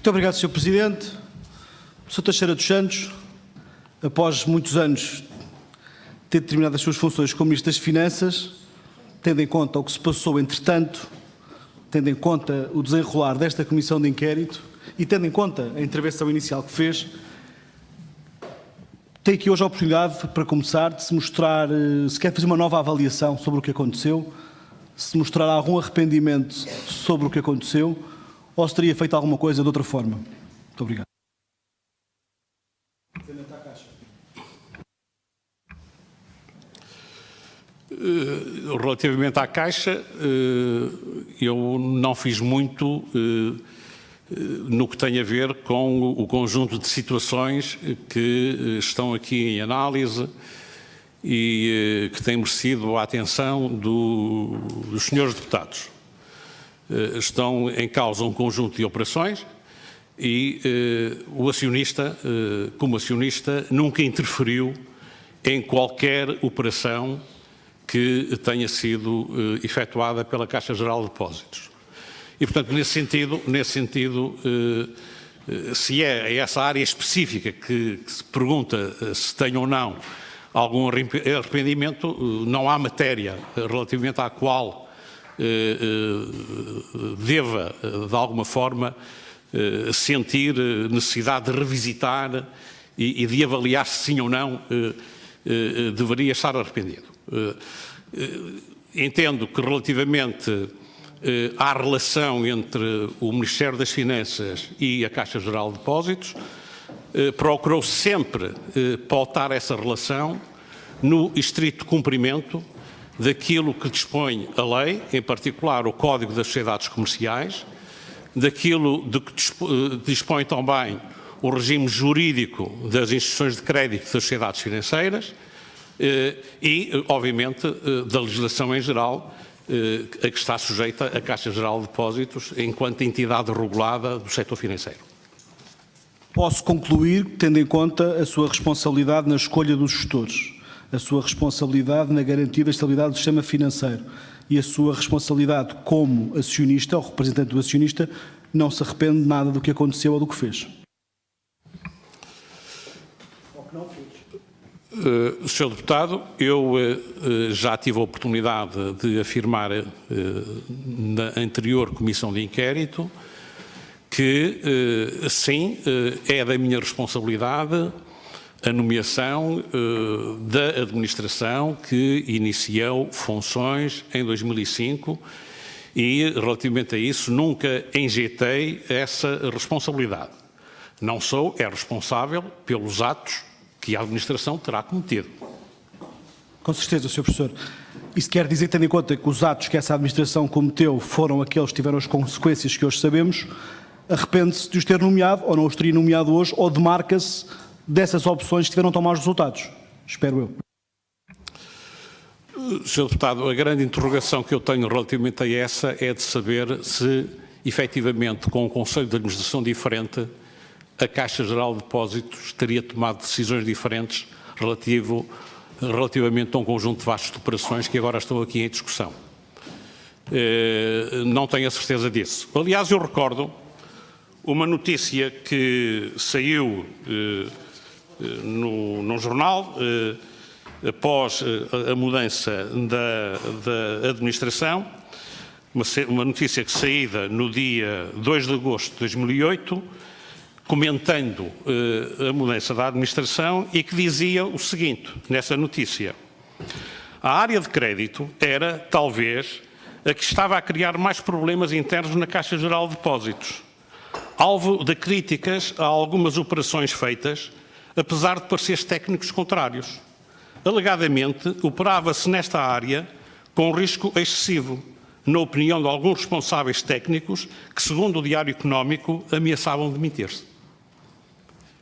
Muito obrigado, Sr. Presidente. Sr. Teixeira dos Santos, após muitos anos ter terminado as suas funções como Ministro das Finanças, tendo em conta o que se passou entretanto, tendo em conta o desenrolar desta Comissão de Inquérito e tendo em conta a intervenção inicial que fez, tem aqui hoje a oportunidade, para começar, de se mostrar, se quer fazer uma nova avaliação sobre o que aconteceu, se mostrar algum arrependimento sobre o que aconteceu, ou se teria feito alguma coisa de outra forma. Muito obrigado. Relativamente à Caixa, eu não fiz muito no que tem a ver com o conjunto de situações que estão aqui em análise e que têm merecido a atenção dos senhores deputados. Estão em causa um conjunto de operações e o acionista, como acionista, nunca interferiu em qualquer operação que tenha sido efetuada pela Caixa Geral de Depósitos. E, portanto, nesse sentido, se é essa área específica que se pergunta se tem ou não algum arrependimento, não há matéria relativamente à qual deva, de alguma forma, sentir necessidade de revisitar e de avaliar se sim ou não deveria estar arrependido. Entendo que relativamente à relação entre o Ministério das Finanças e a Caixa Geral de Depósitos, procurou sempre pautar essa relação no estrito cumprimento daquilo que dispõe a lei, em particular o Código das Sociedades Comerciais, daquilo de que dispõe também o regime jurídico das instituições de crédito das sociedades financeiras e, obviamente, da legislação em geral, a que está sujeita a Caixa Geral de Depósitos enquanto entidade regulada do setor financeiro. Posso concluir, tendo em conta a sua responsabilidade na escolha dos gestores, a sua responsabilidade na garantia da estabilidade do sistema financeiro e a sua responsabilidade como acionista, ou representante do acionista, não se arrepende de nada do que aconteceu ou do que fez. Ou que não fez. Sr. Deputado, eu já tive a oportunidade de afirmar na anterior Comissão de Inquérito que, sim, é da minha responsabilidade a nomeação da administração que iniciou funções em 2005 e, relativamente a isso, nunca enjeitei essa responsabilidade. Não sou, é responsável pelos atos que a administração terá cometido. Com certeza, Sr. Professor. Isso quer dizer, tendo em conta que os atos que essa administração cometeu foram aqueles que tiveram as consequências que hoje sabemos, arrepende-se de os ter nomeado, ou não os teria nomeado hoje, ou demarca-se dessas opções que tiveram tão maus resultados? Espero eu. Sr. Deputado, a grande interrogação que eu tenho relativamente a essa é de saber se, efetivamente, com um Conselho de Administração diferente, a Caixa Geral de Depósitos teria tomado decisões diferentes relativamente a um conjunto de vastos de operações que agora estão aqui em discussão. Não tenho a certeza disso. Aliás, eu recordo uma notícia que saiu no jornal após a mudança da administração, uma notícia que saída no dia 2 de agosto de 2008, comentando a mudança da administração e que dizia o seguinte, nessa notícia: a área de crédito era, talvez, a que estava a criar mais problemas internos na Caixa Geral de Depósitos, alvo de críticas a algumas operações feitas, apesar de pareceres técnicos contrários. Alegadamente, operava-se nesta área com risco excessivo, na opinião de alguns responsáveis técnicos que, segundo o Diário Económico, ameaçavam demitir-se.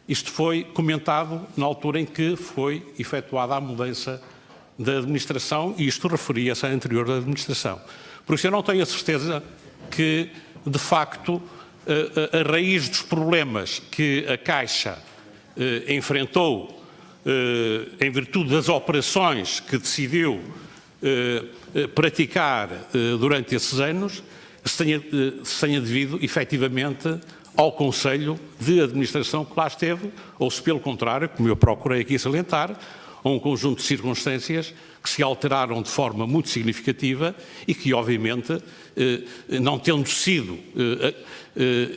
Isto foi comentado na altura em que foi efetuada a mudança da administração e isto referia-se à anterior administração. Por isso eu não tenho a certeza que, de facto, a raiz dos problemas que a Caixa enfrentou em virtude das operações que decidiu praticar durante esses anos se tenha devido, efetivamente, ao Conselho de Administração que lá esteve, ou se pelo contrário, como eu procurei aqui salientar, a um conjunto de circunstâncias que se alteraram de forma muito significativa e que, obviamente, não tendo sido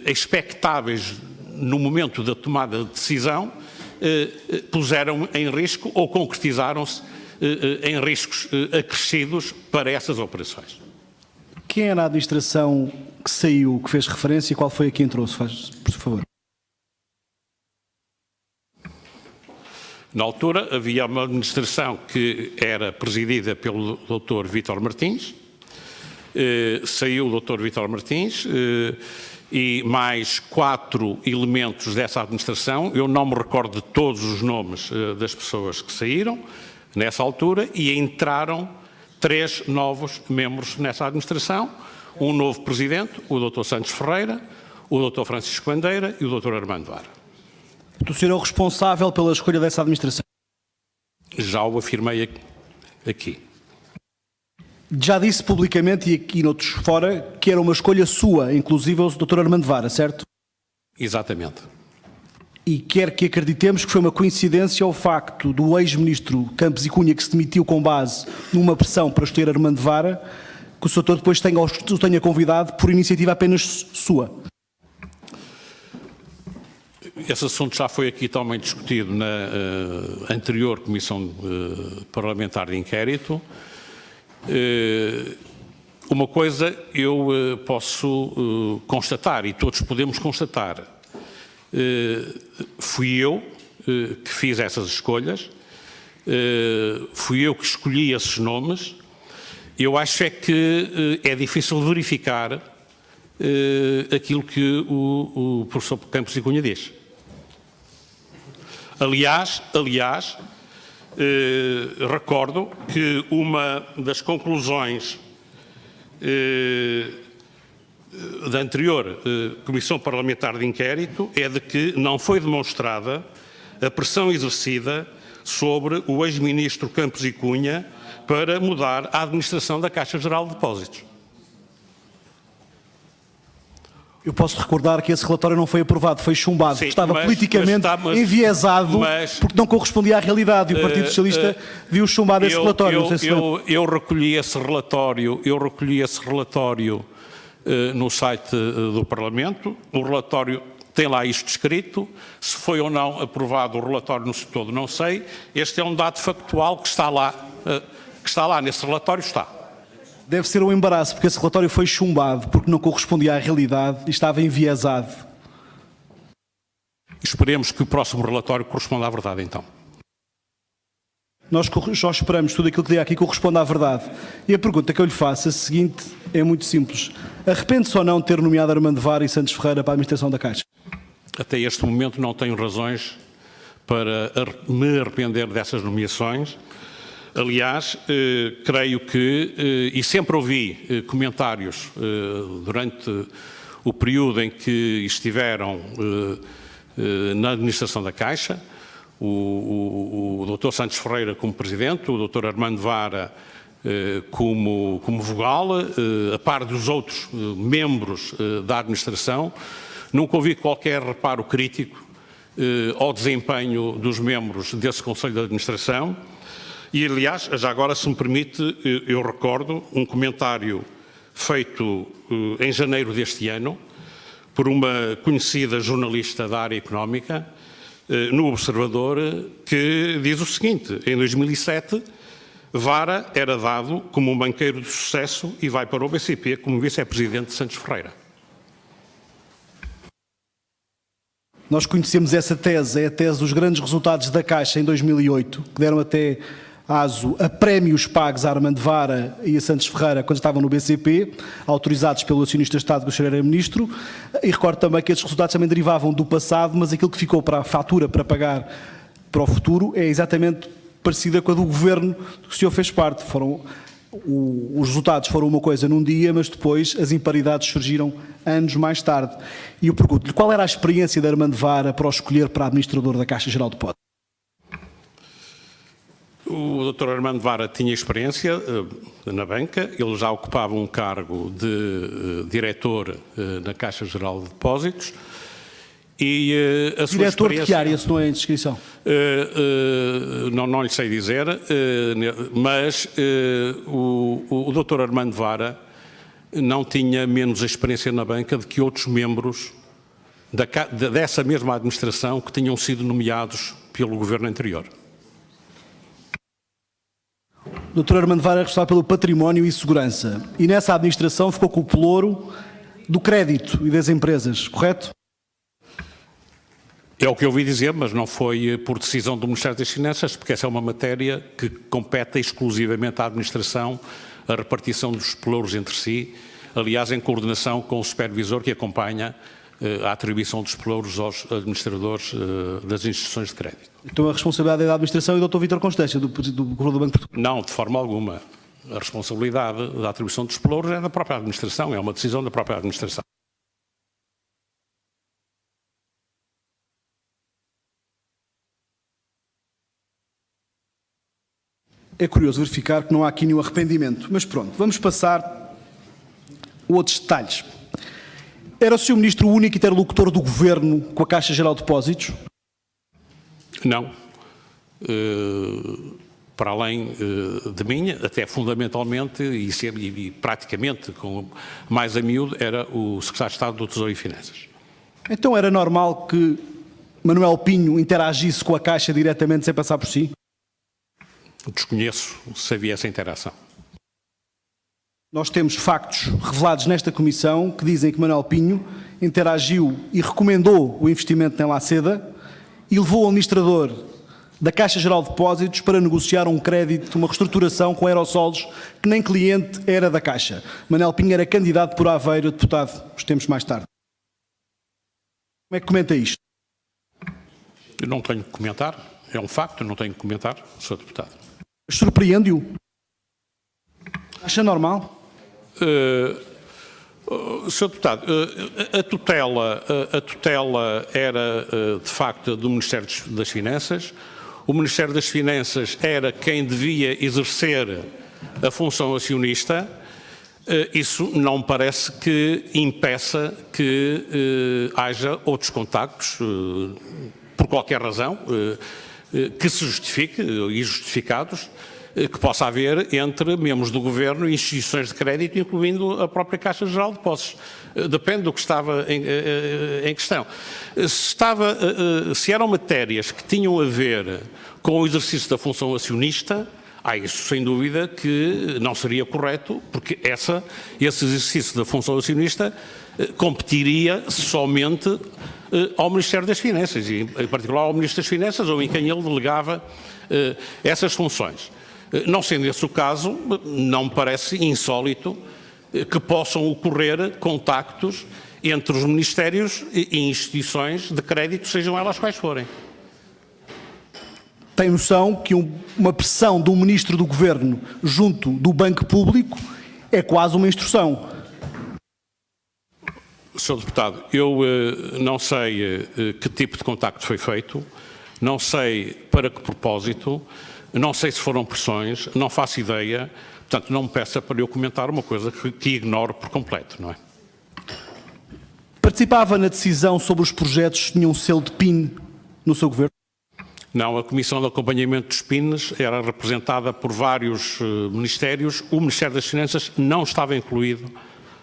expectáveis no momento da tomada de decisão, puseram em risco ou concretizaram-se em riscos acrescidos para essas operações. Quem era a administração que saiu, que fez referência, e qual foi a que entrou, se faz, por favor? Na altura havia uma administração que era presidida pelo Dr. Vítor Martins, saiu o Dr. Vítor Martins e mais 4 elementos dessa administração. Eu não me recordo de todos os nomes das pessoas que saíram nessa altura e entraram 3 novos membros nessa administração, um novo presidente, o Dr. Santos Ferreira, o Dr. Francisco Bandeira e o Dr. Armando Vara. O senhor é o responsável pela escolha dessa administração? Já o afirmei aqui. Já disse publicamente e aqui noutros fora que era uma escolha sua, inclusive o Dr. Armando Vara, certo? Exatamente. E quer que acreditemos que foi uma coincidência o facto do ex-ministro Campos e Cunha, que se demitiu com base numa pressão para escolher Armando Vara, que o Sr. Doutor depois o tenha convidado por iniciativa apenas sua. Esse assunto já foi aqui também discutido na anterior Comissão Parlamentar de Inquérito. Uma coisa eu posso constatar, e todos podemos constatar, fui eu que fiz essas escolhas, fui eu que escolhi esses nomes. Eu acho é que é difícil verificar aquilo que o professor Campos e Cunha diz. Aliás, recordo que uma das conclusões da anterior Comissão Parlamentar de Inquérito é de que não foi demonstrada a pressão exercida sobre o ex-ministro Campos e Cunha para mudar a administração da Caixa Geral de Depósitos. Eu posso recordar que esse relatório não foi aprovado, foi chumbado, sim, estava politicamente enviesado, porque não correspondia à realidade, e o Partido Socialista viu chumbado esse relatório. Eu recolhi esse relatório no site do Parlamento. O relatório tem lá isto escrito. Se foi ou não aprovado o relatório no seu todo, não sei. Este é um dado factual que está lá nesse relatório, está. Deve ser um embaraço, porque esse relatório foi chumbado, porque não correspondia à realidade e estava enviesado. Esperemos que o próximo relatório corresponda à verdade, então. Nós só esperamos que tudo aquilo que diga aqui corresponda à verdade. E a pergunta que eu lhe faço, a seguinte, é muito simples. Arrepende-se ou não de ter nomeado Armando Vara e Santos Ferreira para a administração da Caixa? Até este momento não tenho razões para me arrepender dessas nomeações. Aliás, creio que, e sempre ouvi comentários durante o período em que estiveram na administração da Caixa, o Dr. Santos Ferreira como Presidente, o Dr. Armando Vara como vogal, a par dos outros membros da administração, nunca ouvi qualquer reparo crítico ao desempenho dos membros desse Conselho de Administração. E, aliás, já agora, se me permite, eu recordo um comentário feito em janeiro deste ano por uma conhecida jornalista da área económica, no Observador, que diz o seguinte: em 2007, Vara era dado como um banqueiro de sucesso e vai para o BCP como vice-presidente de Santos Ferreira. Nós conhecemos essa tese, é a tese dos grandes resultados da Caixa em 2008, que deram até aso a prémios pagos a Armando Vara e a Santos Ferreira quando estavam no BCP, autorizados pelo acionista de Estado que o senhor era ministro, e recordo também que esses resultados também derivavam do passado, mas aquilo que ficou para a fatura para pagar para o futuro é exatamente parecida com a do governo que o senhor fez parte. Os resultados foram uma coisa num dia, mas depois as imparidades surgiram anos mais tarde. E eu pergunto-lhe, qual era a experiência de Armando Vara para o escolher para administrador da Caixa Geral de Depósitos? O Dr. Armando Vara tinha experiência na banca, ele já ocupava um cargo de diretor na Caixa Geral de Depósitos E a sua Diretor de que experiência... área, se não é indiscrição? Não lhe sei dizer, mas o Dr. Armando Vara não tinha menos experiência na banca do que outros membros dessa mesma administração que tinham sido nomeados pelo governo anterior. O Dr. Armando Vara é responsável pelo património e segurança. E nessa administração ficou com o pelouro do crédito e das empresas, correto? É o que eu ouvi dizer, mas não foi por decisão do Ministério das Finanças, porque essa é uma matéria que compete exclusivamente à administração, a repartição dos pelouros entre si, aliás, em coordenação com o supervisor que acompanha a atribuição dos pelouros aos administradores das instituições de crédito. Então a responsabilidade é da administração e do Dr. Vítor Constância, do Governador do Banco de Portugal? Não, de forma alguma. A responsabilidade da atribuição dos pelouros é da própria administração, é uma decisão da própria administração. É curioso verificar que não há aqui nenhum arrependimento, mas pronto, vamos passar a outros detalhes. Era o Sr. Ministro o único interlocutor do Governo com a Caixa Geral de Depósitos? Não. Para além de mim, até fundamentalmente e praticamente com mais a miúdo, era o Secretário de Estado do Tesouro e Finanças. Então era normal que Manuel Pinho interagisse com a Caixa diretamente sem passar por si? Desconheço se havia essa interação. Nós temos factos revelados nesta comissão que dizem que Manuel Pinho interagiu e recomendou o investimento em Laceda e levou o administrador da Caixa Geral de Depósitos para negociar um crédito, uma reestruturação com aerosolos que nem cliente era da Caixa. Manuel Pinho era candidato por Aveiro a deputado uns tempos mais tarde. Como é que comenta isto? Eu não tenho que comentar, é um facto, não tenho que comentar, sou deputado. Surpreende-o? Acha normal? Sr. Deputado, a tutela era de facto do Ministério das Finanças. O Ministério das Finanças era quem devia exercer a função acionista. Isso não me parece que impeça que haja outros contactos, por qualquer razão, que se justifique e justificados, que possa haver entre membros do Governo e instituições de crédito, incluindo a própria Caixa Geral de Depósitos. Depende do que estava em questão. Se eram matérias que tinham a ver com o exercício da função acionista, isso sem dúvida que não seria correto, porque esse exercício da função acionista competiria somente ao Ministério das Finanças, e em particular ao Ministro das Finanças, ou em quem ele delegava essas funções. Não sendo esse o caso, não me parece insólito que possam ocorrer contactos entre os ministérios e instituições de crédito, sejam elas quais forem. Tem noção que uma pressão de um ministro do Governo junto do Banco Público é quase uma instrução? Sr. Deputado, eu não sei que tipo de contacto foi feito, não sei para que propósito, não sei se foram pressões, não faço ideia, portanto não me peça para eu comentar uma coisa que ignoro por completo, não é? Participava na decisão sobre os projetos que tinham um selo de PIN no seu Governo? Não, a Comissão de Acompanhamento dos PINs era representada por vários ministérios, o Ministério das Finanças não estava incluído,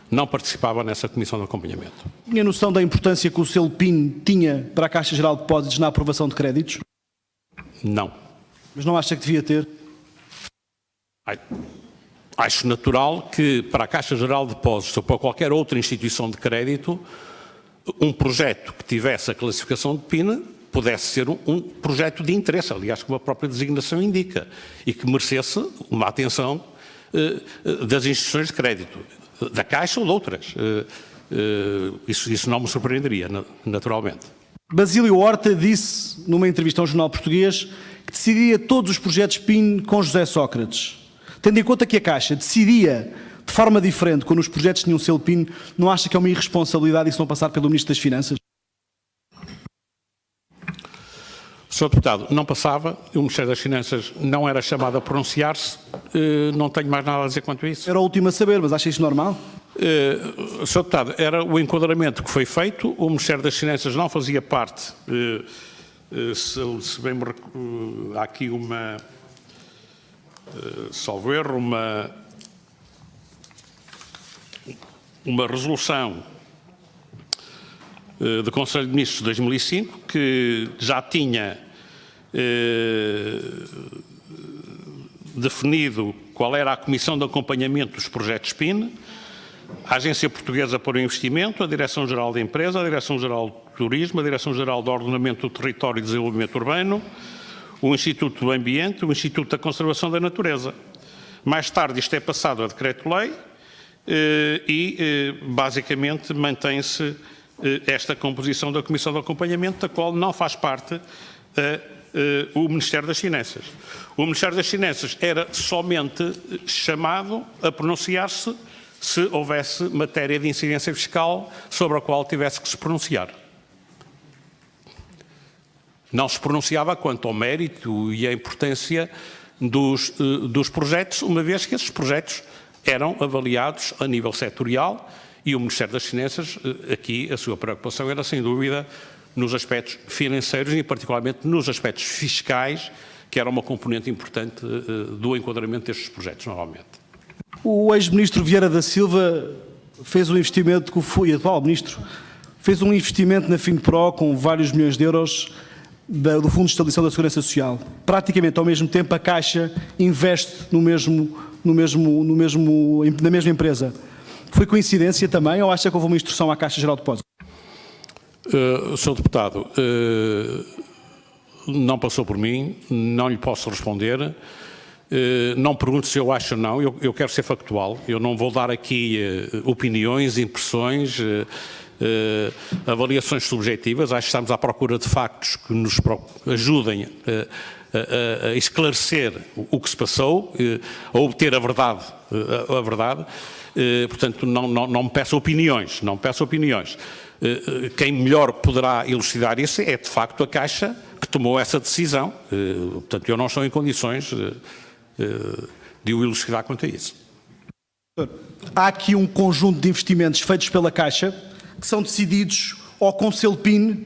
não participava nessa Comissão de Acompanhamento. Tinha noção da importância que o selo PIN tinha para a Caixa Geral de Depósitos na aprovação de créditos? Não. Mas não acha que devia ter? Acho natural que para a Caixa Geral de Depósitos ou para qualquer outra instituição de crédito, um projeto que tivesse a classificação de PIN pudesse ser um projeto de interesse, aliás, como a própria designação indica, e que merecesse uma atenção das instituições de crédito, da Caixa ou de outras. Isso não me surpreenderia, naturalmente. Basílio Horta disse, numa entrevista ao Jornal Português, que decidiria todos os projetos PIN com José Sócrates. Tendo em conta que a Caixa decidia de forma diferente quando os projetos tinham selo PIN, não acha que é uma irresponsabilidade isso não passar pelo Ministro das Finanças? Sr. Deputado, não passava, o Ministério das Finanças não era chamado a pronunciar-se, não tenho mais nada a dizer quanto a isso. Era o último a saber, mas acha isso normal? Sr. Deputado, era o enquadramento que foi feito, o Ministério das Finanças não fazia parte, se bem me recordo, há aqui uma, salvo erro, uma resolução do Conselho de Ministros de 2005 que já tinha definido qual era a Comissão de Acompanhamento dos Projetos PIN, a Agência Portuguesa para o Investimento, a Direção-Geral da Empresa, a Direção-Geral do Turismo, a Direção-Geral do Ordenamento do Território e Desenvolvimento Urbano, o Instituto do Ambiente, o Instituto da Conservação da Natureza. Mais tarde isto é passado a decreto-lei e basicamente mantém-se esta composição da Comissão de Acompanhamento, da qual não faz parte o Ministério das Finanças. O Ministério das Finanças era somente chamado a pronunciar-se se houvesse matéria de incidência fiscal sobre a qual tivesse que se pronunciar. Não se pronunciava quanto ao mérito e à importância dos projetos, uma vez que esses projetos eram avaliados a nível setorial e o Ministério das Finanças, aqui a sua preocupação era sem dúvida nos aspectos financeiros e particularmente nos aspectos fiscais, que era uma componente importante do enquadramento destes projetos, normalmente. O ex-ministro Vieira da Silva fez um investimento, e atual ministro, fez um investimento na FinPro com vários milhões de euros do Fundo de Estabilização da Segurança Social. Praticamente ao mesmo tempo a Caixa investe na mesma empresa. Foi coincidência também ou acha que houve uma instrução à Caixa Geral de Depósitos? Sr. Deputado, não passou por mim, não lhe posso responder. Não pergunto se eu acho ou não, eu quero ser factual, eu não vou dar aqui opiniões, impressões, avaliações subjetivas, acho que estamos à procura de factos que nos ajudem a esclarecer o que se passou, a obter a verdade. Portanto, não me peço opiniões, Quem melhor poderá elucidar isso é de facto a Caixa que tomou essa decisão, portanto eu não estou em condições de o elucidar quanto a isso. Há aqui um conjunto de investimentos feitos pela Caixa que são decididos ou com selo PIN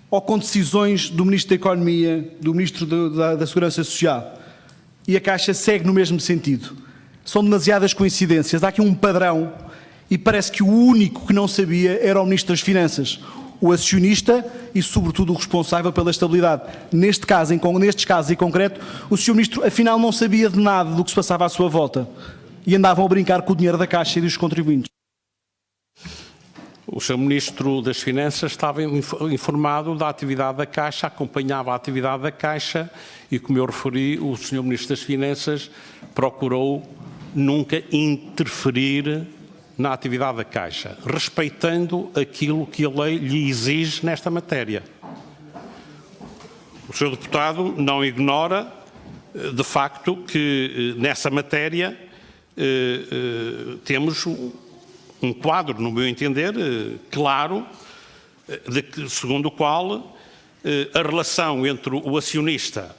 ou com decisões do Ministro da Economia, do Ministro da Segurança Social. E a Caixa segue no mesmo sentido. São demasiadas coincidências. Há aqui um padrão e parece que o único que não sabia era o Ministro das Finanças, o acionista e, sobretudo, o responsável pela estabilidade. Nestes casos em concreto, o Sr. Ministro, afinal, não sabia de nada do que se passava à sua volta e andavam a brincar com o dinheiro da Caixa e dos contribuintes. O Sr. Ministro das Finanças estava informado da atividade da Caixa, acompanhava a atividade da Caixa e, como eu referi, o Sr. Ministro das Finanças procurou nunca interferir na atividade da Caixa, respeitando aquilo que a lei lhe exige nesta matéria. O Sr. Deputado não ignora, de facto, que nessa matéria temos um quadro, no meu entender, claro, segundo o qual a relação entre o acionista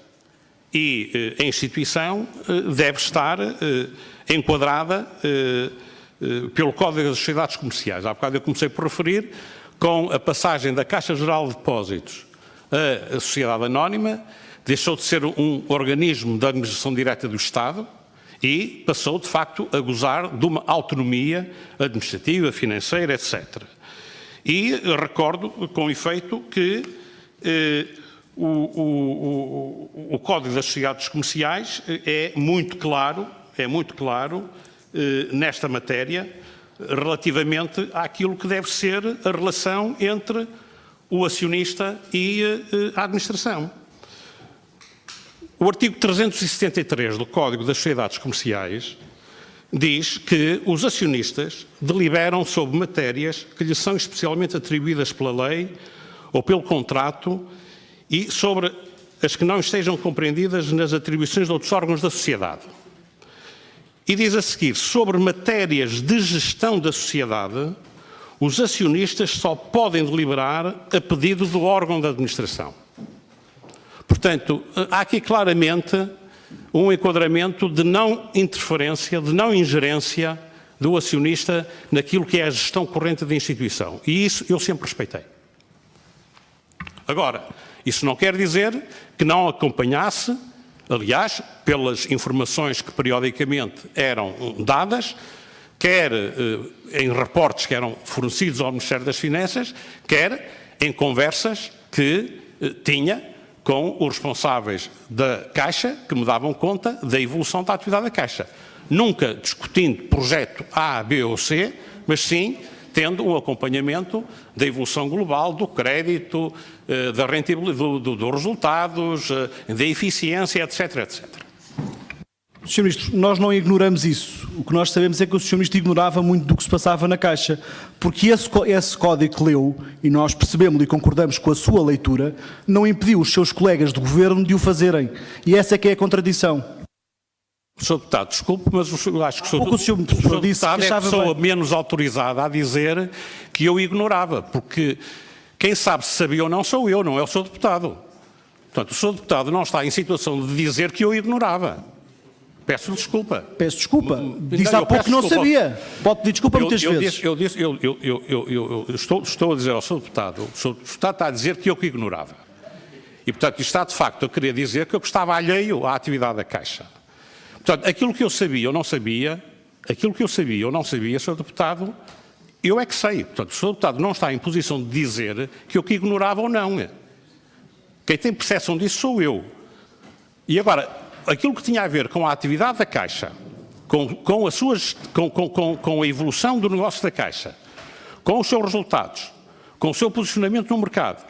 e a instituição deve estar enquadrada pelo Código das Sociedades Comerciais. Há bocado eu comecei por referir, com a passagem da Caixa Geral de Depósitos à Sociedade Anónima, deixou de ser um organismo de administração direta do Estado e passou, de facto, a gozar de uma autonomia administrativa, financeira, etc. E recordo, com efeito, que o Código das Sociedades Comerciais é muito claro nesta matéria, relativamente àquilo que deve ser a relação entre o acionista e a administração. O artigo 373 do Código das Sociedades Comerciais diz que os acionistas deliberam sobre matérias que lhes são especialmente atribuídas pela lei ou pelo contrato e sobre as que não estejam compreendidas nas atribuições de outros órgãos da sociedade. E diz a seguir, sobre matérias de gestão da sociedade, os acionistas só podem deliberar a pedido do órgão da administração. Portanto, há aqui claramente um enquadramento de não interferência, de não ingerência do acionista naquilo que é a gestão corrente da instituição. E isso eu sempre respeitei. Agora, isso não quer dizer que não acompanhasse, aliás, pelas informações que periodicamente eram dadas, quer em reportes que eram fornecidos ao Ministério das Finanças, quer em conversas que tinha com os responsáveis da Caixa, que me davam conta da evolução da atividade da Caixa. Nunca discutindo projeto A, B ou C, mas sim tendo um acompanhamento da evolução global, do crédito, da rentabilidade, dos resultados, da eficiência, etc, etc. Sr. Ministro, nós não ignoramos isso. O que nós sabemos é que o Sr. Ministro ignorava muito do que se passava na Caixa, porque esse código que leu, e nós percebemos e concordamos com a sua leitura, não impediu os seus colegas de governo de o fazerem. E essa é que é a contradição. Sr. Deputado, desculpe, mas eu acho que o Sr. Sr. Deputado é a pessoa menos autorizada a dizer que eu ignorava, porque quem sabe se sabia ou não sou eu, não é o Sr. Deputado. Portanto, o Sr. Deputado não está em situação de dizer que eu ignorava. Peço desculpa. Peço desculpa. Disse há pouco que não sabia. Pode pedir desculpa muitas vezes. Eu estou a dizer ao Sr. Deputado, o Sr. Deputado está a dizer que eu que ignorava. E, portanto, isto está de facto a querer dizer que eu estava alheio à atividade da Caixa. Portanto, aquilo que eu sabia ou não sabia, Sr. Deputado, eu é que sei. Portanto, o Sr. Deputado não está em posição de dizer que eu que ignorava ou não. Quem tem percepção disso sou eu. E agora, aquilo que tinha a ver com a atividade da Caixa, com a evolução do negócio da Caixa, com os seus resultados, com o seu posicionamento no mercado,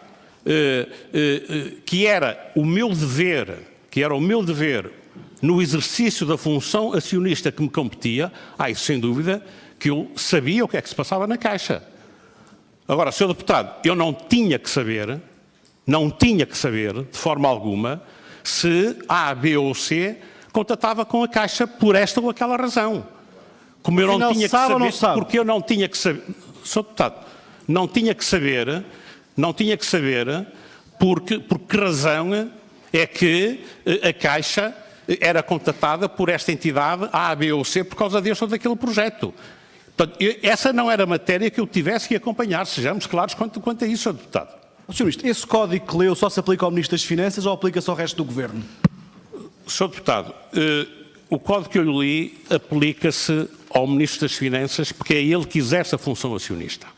que era o meu dever no exercício da função acionista que me competia, isso sem dúvida que eu sabia o que é que se passava na Caixa. Agora, Sr. Deputado, eu não tinha que saber, de forma alguma, se A, B ou C contatava com a Caixa por esta ou aquela razão. Como eu não tinha que saber, porque eu não tinha que saber, Sr. Deputado, não tinha que saber por que razão é que a Caixa era contatada por esta entidade A, B ou C por causa deste ou daquele projeto. Portanto, essa não era matéria que eu tivesse que acompanhar, sejamos claros quanto a isso, Sr. Deputado. Sr. Ministro, esse código que leu só se aplica ao Ministro das Finanças ou aplica-se ao resto do Governo? Sr. Deputado, o código que eu li aplica-se ao Ministro das Finanças porque é ele que exerce a função acionista.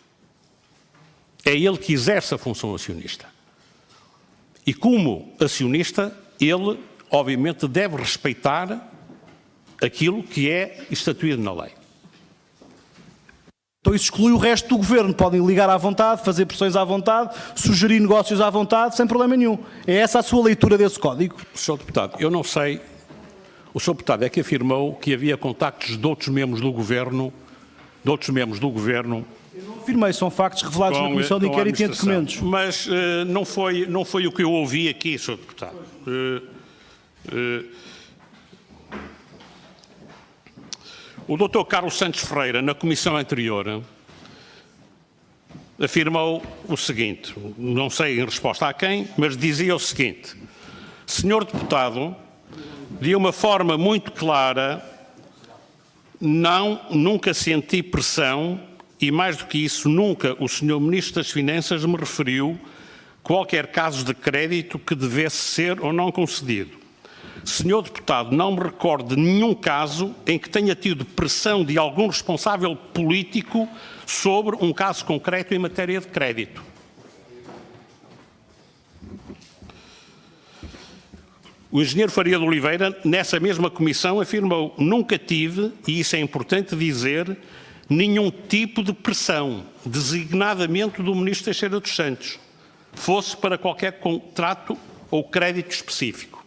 E como acionista, ele, obviamente, deve respeitar aquilo que é estatuído na lei. Então isso exclui o resto do Governo. Podem ligar à vontade, fazer pressões à vontade, sugerir negócios à vontade, sem problema nenhum. É essa a sua leitura desse código? Sr. Deputado, eu não sei. O Sr. Deputado é que afirmou que havia contactos de outros membros do Governo. Eu não afirmei, são factos revelados na Comissão de Inquérito e em documentos. Mas não foi o que eu ouvi aqui, Sr. Deputado. O Dr. Carlos Santos Ferreira, na comissão anterior, afirmou o seguinte, não sei em resposta a quem, mas dizia o seguinte: Senhor Deputado, de uma forma muito clara, nunca senti pressão e, mais do que isso, nunca o Sr. Ministro das Finanças me referiu qualquer caso de crédito que devesse ser ou não concedido. Senhor Deputado, não me recordo de nenhum caso em que tenha tido pressão de algum responsável político sobre um caso concreto em matéria de crédito. O engenheiro Faria de Oliveira, nessa mesma comissão, afirmou: nunca tive, e isso é importante dizer, nenhum tipo de pressão, designadamente do Ministro Teixeira dos Santos, fosse para qualquer contrato ou crédito específico.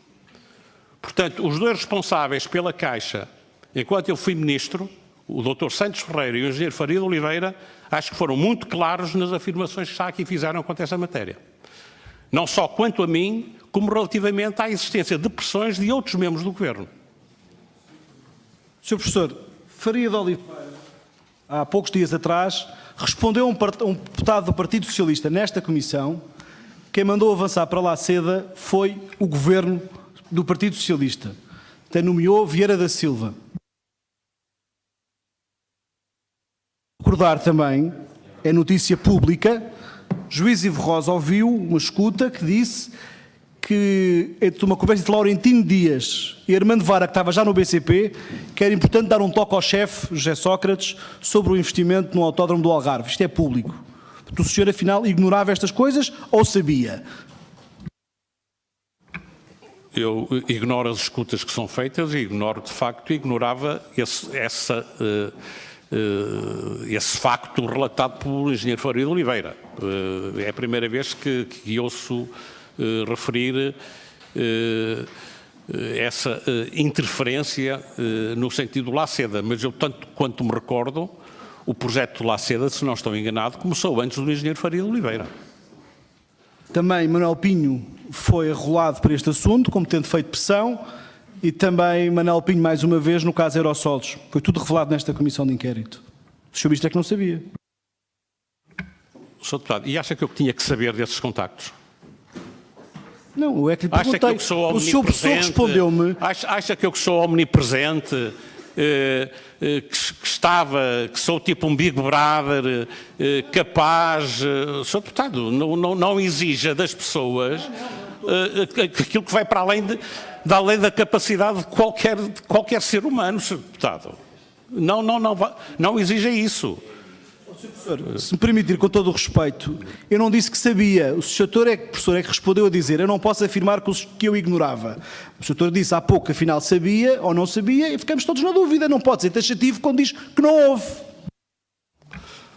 Portanto, os dois responsáveis pela Caixa, enquanto eu fui Ministro, o Dr. Santos Ferreira e o engenheiro Faria de Oliveira, acho que foram muito claros nas afirmações que já aqui fizeram quanto a essa matéria. Não só quanto a mim, como relativamente à existência de pressões de outros membros do Governo. Sr. Professor, Faria de Oliveira, há poucos dias atrás, respondeu a um deputado do Partido Socialista nesta comissão. Quem mandou avançar para lá seda foi o Governo do Partido Socialista. Até nomeou Vieira da Silva. recordar também, é notícia pública, juiz Ivo Rosa ouviu uma escuta que disse que, entre uma conversa entre Laurentino Dias e Armando Vara, que estava já no BCP, que era importante dar um toque ao chefe, José Sócrates, sobre o investimento no autódromo do Algarve. Isto é público. O senhor, afinal, ignorava estas coisas ou sabia? Eu ignoro as escutas que são feitas e ignoro, de facto, ignorava esse facto relatado pelo engenheiro Faria de Oliveira. É a primeira vez que ouço referir essa interferência no sentido do Laceda, mas eu, tanto quanto me recordo, o projeto do Laceda, se não estou enganado, começou antes do engenheiro Faria de Oliveira. Também Manuel Pinho foi arrolado por este assunto, como tendo feito pressão, e também Manuel Pinho, mais uma vez, no caso Aerosolos. Foi tudo revelado nesta comissão de inquérito. O Sr. Ministro é que não sabia. Sr. Deputado, e acha que eu tinha que saber desses contactos? Não, eu é que lhe perguntei. Acha que eu que sou o omnipresente? Sr. Professor respondeu-me. Acha que eu que sou omnipresente? Que sou tipo um Big Brother, capaz. Sr. Deputado, não exija das pessoas aquilo que vai para além da capacidade de qualquer ser humano, Sr. Deputado. Não exija isso. Professor, se me permitir, com todo o respeito, eu não disse que sabia. O professor é que respondeu a dizer: eu não posso afirmar que eu ignorava. O professor disse há pouco que afinal sabia ou não sabia e ficamos todos na dúvida. Não pode ser taxativo quando diz que não houve.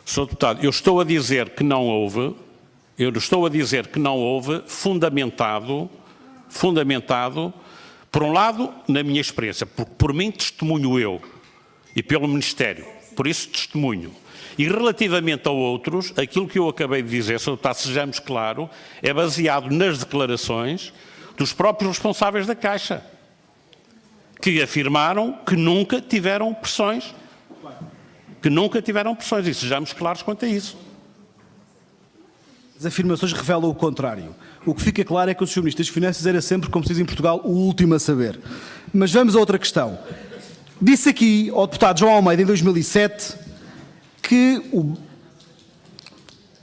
Sr. Deputado, eu estou a dizer que não houve, fundamentado, por um lado, na minha experiência, porque por mim testemunho eu e pelo Ministério, por isso testemunho. E relativamente a outros, aquilo que eu acabei de dizer, Sr. Deputado, sejamos claros, é baseado nas declarações dos próprios responsáveis da Caixa, que afirmaram que nunca tiveram pressões. E sejamos claros quanto a isso. As afirmações revelam o contrário. O que fica claro é que o Sr. Ministro das Finanças era sempre, como se diz em Portugal, o último a saber. Mas vamos a outra questão. Disse aqui ao deputado João Almeida, em 2007, que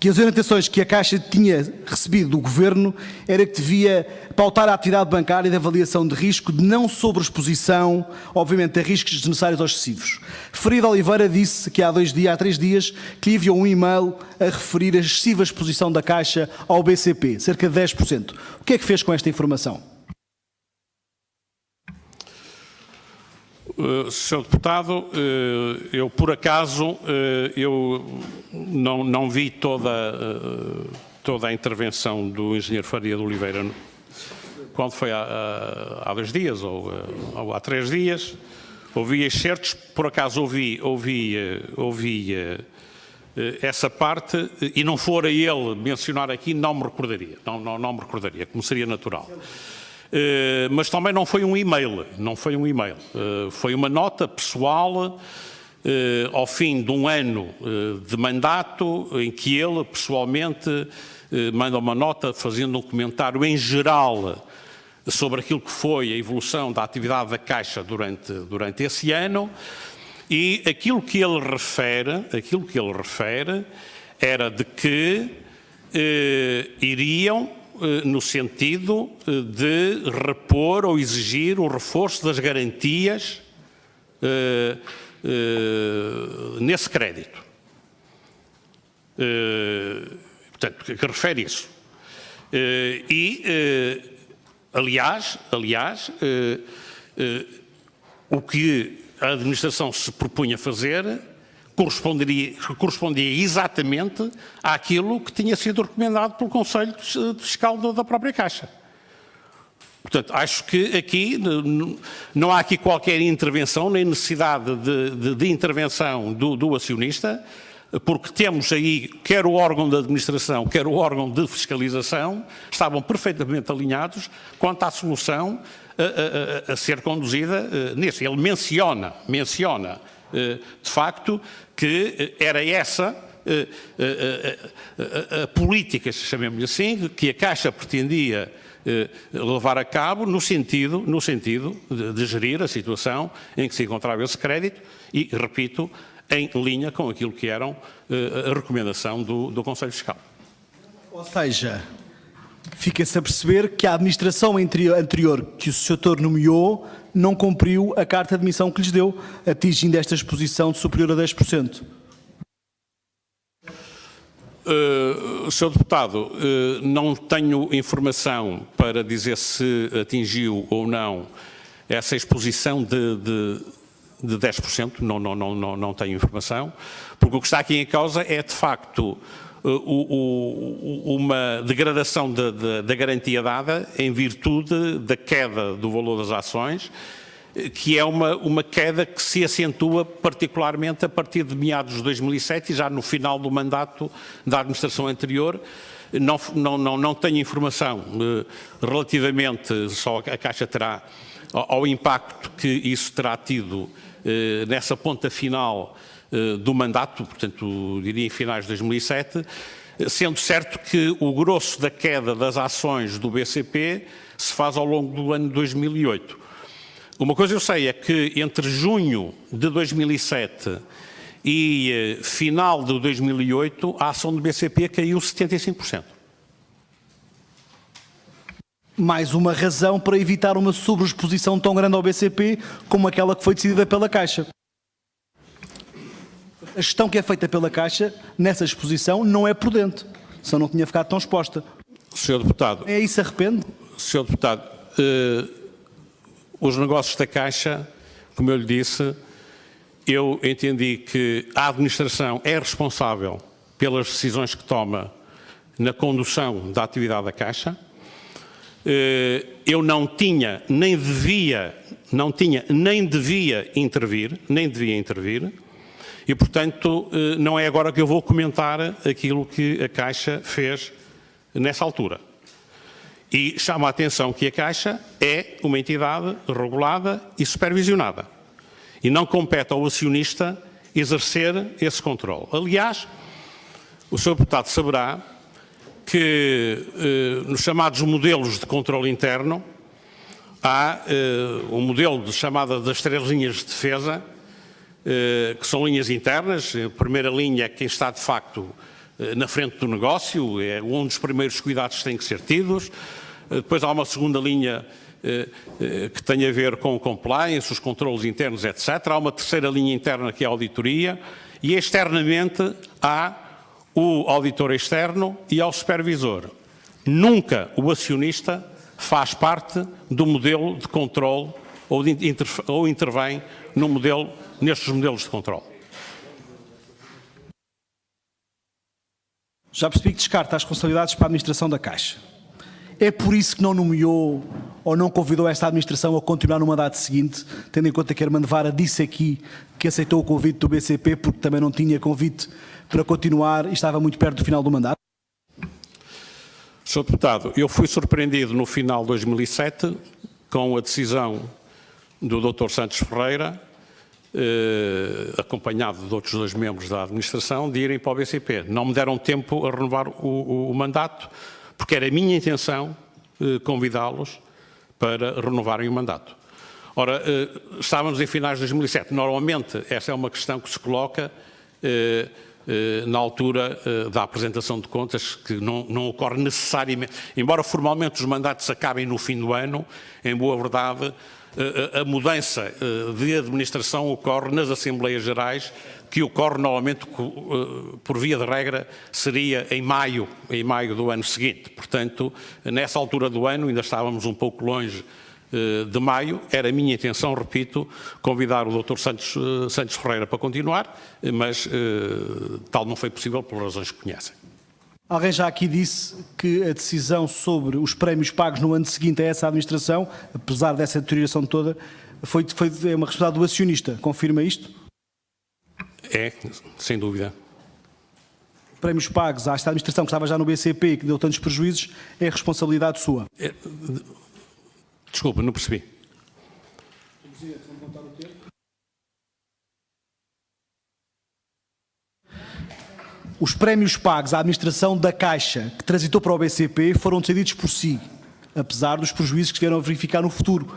as orientações que a Caixa tinha recebido do Governo era que devia pautar a atividade bancária de avaliação de risco de não sobreexposição, obviamente, a riscos desnecessários ou excessivos. Faria de Oliveira disse que há 3 dias que lhe enviou um e-mail a referir a excessiva exposição da Caixa ao BCP, cerca de 10%. O que é que fez com esta informação? Sr. Deputado, eu por acaso não vi toda a intervenção do engenheiro Faria de Oliveira quando foi há 2 dias ou há 3 dias. Ouvi excertos, por acaso ouvi essa parte e não fora ele mencionar aqui, não me recordaria, como seria natural. Mas também não foi um e-mail, foi uma nota pessoal ao fim de um ano de mandato em que ele pessoalmente manda uma nota fazendo um comentário em geral sobre aquilo que foi a evolução da atividade da Caixa durante esse ano, e aquilo que ele refere era de que iriam no sentido de repor ou exigir o reforço das garantias nesse crédito. Portanto, que refere isso. Aliás, o que a administração se propunha fazer correspondia exatamente àquilo que tinha sido recomendado pelo Conselho Fiscal da própria Caixa. Portanto, acho que aqui não há aqui qualquer intervenção, nem necessidade de intervenção do acionista, porque temos aí, quer o órgão da administração, quer o órgão de fiscalização, estavam perfeitamente alinhados quanto à solução a ser conduzida nisso. Ele menciona, de facto, que era essa a política, chamemos-lhe assim, que a Caixa pretendia levar a cabo no sentido de gerir a situação em que se encontrava esse crédito e, repito, em linha com aquilo que eram a recomendação do Conselho Fiscal. Ou seja, fica-se a perceber que a administração anterior que o Sr. nomeou não cumpriu a carta de admissão que lhes deu, atingindo esta exposição de superior a 10%. Sr. Deputado, não tenho informação para dizer se atingiu ou não essa exposição de 10%, não tenho informação, porque o que está aqui em causa é, de facto, uma degradação da garantia dada em virtude da queda do valor das ações, que é uma queda que se acentua particularmente a partir de meados de 2007 e já no final do mandato da administração anterior. Não tenho informação relativamente, só a Caixa terá, ao impacto que isso terá tido nessa ponta final do mandato, portanto, diria em finais de 2007, sendo certo que o grosso da queda das ações do BCP se faz ao longo do ano 2008. Uma coisa eu sei é que entre junho de 2007 e final de 2008, a ação do BCP caiu 75%. Mais uma razão para evitar uma sobreexposição tão grande ao BCP como aquela que foi decidida pela Caixa. A gestão que é feita pela Caixa, nessa exposição, não é prudente, senão não tinha ficado tão exposta. Sr. Deputado. É isso, se arrepende? Sr. Deputado, os negócios da Caixa, como eu lhe disse, eu entendi que a administração é responsável pelas decisões que toma na condução da atividade da Caixa. Eu não tinha, nem devia intervir, e, portanto, não é agora que eu vou comentar aquilo que a Caixa fez nessa altura. E chama a atenção que a Caixa é uma entidade regulada e supervisionada. E não compete ao acionista exercer esse controle. Aliás, o Sr. Deputado saberá que nos chamados modelos de controle interno há um modelo chamado das 3 linhas de defesa, que são linhas internas. A primeira linha é quem está de facto na frente do negócio, é um dos primeiros cuidados que têm que ser tidos. Depois há uma segunda linha que tem a ver com o compliance, os controlos internos, etc. Há uma terceira linha interna que é a auditoria e externamente há o auditor externo e ao supervisor. Nunca o acionista faz parte do modelo de controle ou intervém nestes modelos de controle. Já percebi que descarta as responsabilidades para a administração da Caixa. É por isso que não nomeou ou não convidou esta administração a continuar no mandato seguinte, tendo em conta que Armando Vara disse aqui que aceitou o convite do BCP porque também não tinha convite para continuar e estava muito perto do final do mandato? Sr. Deputado, eu fui surpreendido no final de 2007 com a decisão do Dr. Santos Ferreira, acompanhado de outros 2 membros da administração, de irem para o BCP. Não me deram tempo a renovar o mandato, porque era a minha intenção convidá-los para renovarem o mandato. Ora, estávamos em finais de 2007. Normalmente, essa é uma questão que se coloca na altura da apresentação de contas, que não ocorre necessariamente. Embora formalmente os mandatos acabem no fim do ano, em boa verdade, a mudança de administração ocorre nas Assembleias Gerais, que ocorre normalmente, por via de regra, seria em maio do ano seguinte. Portanto, nessa altura do ano, ainda estávamos um pouco longe de maio, era a minha intenção, repito, convidar o Dr. Santos Ferreira para continuar, mas tal não foi possível por razões que conhecem. Alguém já aqui disse que a decisão sobre os prémios pagos no ano seguinte a essa administração, apesar dessa deterioração toda, foi uma responsabilidade do acionista. Confirma isto? É, sem dúvida. Prémios pagos a esta administração que estava já no BCP e que deu tantos prejuízos, é responsabilidade sua. Desculpa, não percebi. Os prémios pagos à administração da Caixa, que transitou para o BCP, foram decididos por si, apesar dos prejuízos que vieram a verificar no futuro.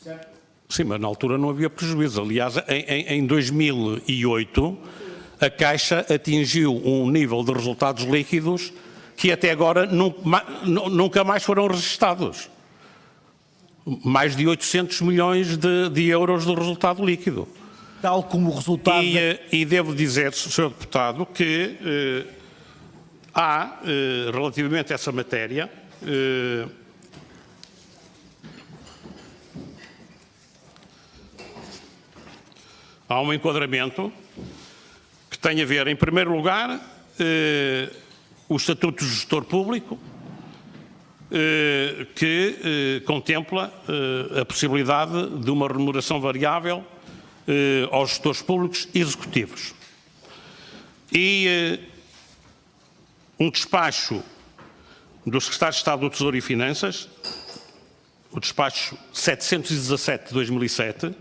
Certo? Sim, mas na altura não havia prejuízo. Aliás, em 2008, a Caixa atingiu um nível de resultados líquidos que até agora nunca mais foram registados. Mais de 800 milhões de euros de resultado líquido. Tal como o resultado... E devo dizer, Sr. Deputado, que há, relativamente a essa matéria, há um enquadramento que tem a ver, em primeiro lugar, o Estatuto do Gestor Público, que contempla a possibilidade de uma remuneração variável aos gestores públicos executivos. E um despacho do Secretário de Estado do Tesouro e Finanças, o despacho 717 de 2007,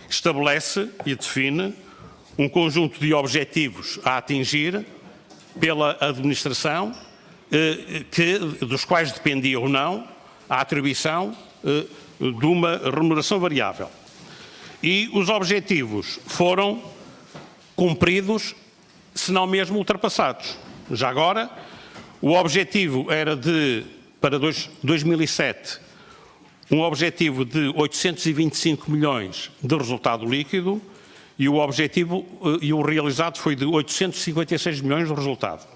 estabelece e define um conjunto de objetivos a atingir pela administração, dos quais dependia ou não a atribuição de uma remuneração variável. E os objetivos foram cumpridos, se não mesmo ultrapassados. Já agora, o objetivo era para 2007, um objetivo de 825 milhões de resultado líquido e o realizado foi de 856 milhões de resultado.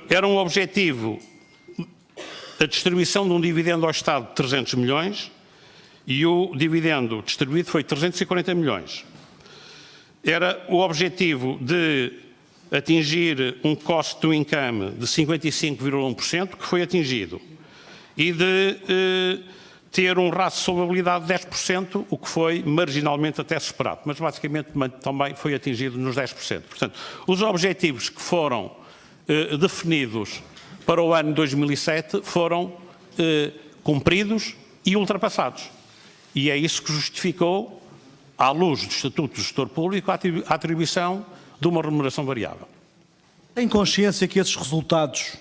Era um objetivo a distribuição de um dividendo ao Estado de 300 milhões e o dividendo distribuído foi 340 milhões. Era o objetivo de atingir um cost to income de 55,1%, que foi atingido, e de ter um ratio de solvabilidade de 10%, o que foi marginalmente até superado, mas basicamente também foi atingido nos 10%. Portanto, os objetivos que foram definidos para o ano 2007 foram cumpridos e ultrapassados. E é isso que justificou, à luz do Estatuto do Gestor Público, a atribuição de uma remuneração variável. Tem consciência que esses resultados